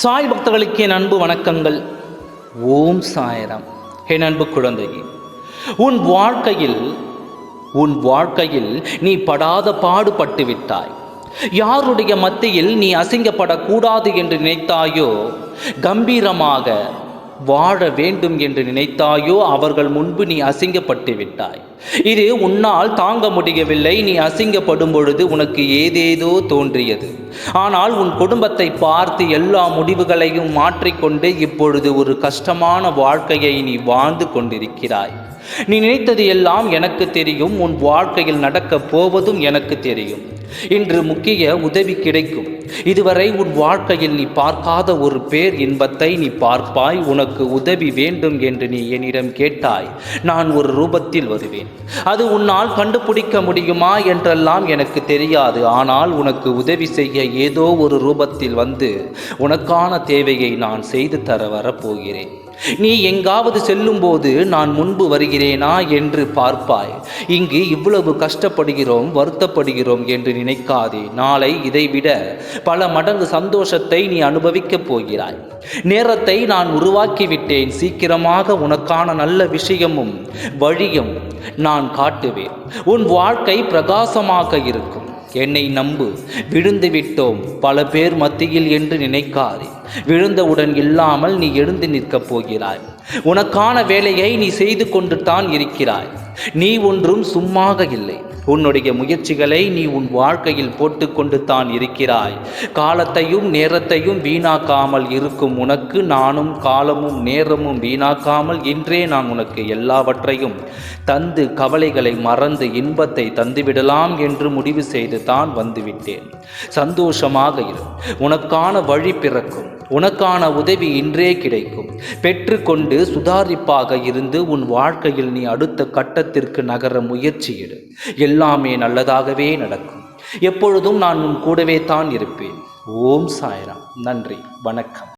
சாய் பக்தர்களுக்கு என் அன்பு வணக்கங்கள். ஓம் சாய்ராம். என் அன்பு குழந்தையே, உன் வாழ்க்கையில் நீ படாத பாடுபட்டு விட்டாய். யாருடைய மத்தியில் நீ அசிங்கப்படக்கூடாது என்று நினைத்தாயோ, கம்பீரமாக வாழ வேண்டும் என்று நினைத்தாயோ, அவர்கள் முன்பு நீ அசிங்கப்பட்டு விட்டாய். இது உன்னால் தாங்க முடியவில்லை. நீ அசிங்கப்படும் பொழுது உனக்கு ஏதேதோ தோன்றியது. ஆனால் உன் குடும்பத்தை பார்த்து எல்லா முடிவுகளையும் மாற்றிக்கொண்டு இப்பொழுது ஒரு கஷ்டமான வாழ்க்கையை நீ வாழ்ந்து கொண்டிருக்கிறாய். நீ நினைத்தது எல்லாம் எனக்கு தெரியும். உன் வாழ்க்கையில் நடக்கப் போவதும் எனக்கு தெரியும். இன்று முக்கிய உதவி கிடைக்கும். இதுவரை உன் வாழ்க்கையில் நீ பார்க்காத ஒரு பேர் இன்பத்தை நீ பார்ப்பாய். உனக்கு உதவி வேண்டும் என்று நீ என்னிடம் கேட்டாய். நான் ஒரு ரூபத்தில் வருவேன். அது உன்னால் கண்டுபிடிக்க முடியுமா என்றெல்லாம் எனக்கு தெரியாது. ஆனால் உனக்கு உதவி செய்ய ஏதோ ஒரு ரூபத்தில் வந்து உனக்கான தேவையை நான் செய்து தர வரப்போகிறேன். நீ எங்காவது செல்லும்போது நான் முன்பு வருகிறேனா என்று பார்ப்பாய். இங்கு இவ்வளவு கஷ்டப்படுகிறோம், வருத்தப்படுகிறோம் என்று நினைக்காதே. நாளை இதைவிட பல மடங்கு சந்தோஷத்தை நீ அனுபவிக்கப் போகிறாய். நேரத்தை நான் உருவாக்கிவிட்டேன். சீக்கிரமாக உனக்கான நல்ல விஷயமும் வழியும் நான் காட்டுவேன். உன் வாழ்க்கை பிரகாசமாக இருக்கும். என்னை நம்பு. விழுந்து விட்டோம் பல பேர் மத்தியில் என்று நினைக்காதே. விழுந்தவுடன் இல்லாமல் நீ எழுந்து நிற்கப் போகிறாய். உனக்கான வேலையை நீ செய்து கொண்டு தான் இருக்கிறாய். நீ ஒன்றும் சும்மாக இல்லை. உன்னுடைய முயற்சிகளை நீ உன் வாழ்க்கையில் போட்டுக்கொண்டு தான் இருக்கிறாய். காலத்தையும் நேரத்தையும் வீணாக்காமல் இருக்கும் உனக்கு நானும் காலமும் நேரமும் வீணாக்காமல் இன்றே நான் உனக்கு எல்லாவற்றையும் தந்து கவலைகளை மறந்து இன்பத்தை தந்துவிடலாம் என்று முடிவு செய்து தான் வந்துவிட்டேன். சந்தோஷமாக இரு. உனக்கான வழி பிறக்கும். உனக்கான உதவி இன்றே கிடைக்கும். பெற்றுக்கொண்டு சுதாரிப்பாக இருந்து உன் வாழ்க்கையில் நீ அடுத்த கட்டத்திற்கு நகர முயற்சியிடு. எல்லாமே நல்லதாகவே நடக்கும். எப்பொழுதும் நான் உன் கூடவே தான் இருப்பேன். ஓம் சாய்ராம். நன்றி, வணக்கம்.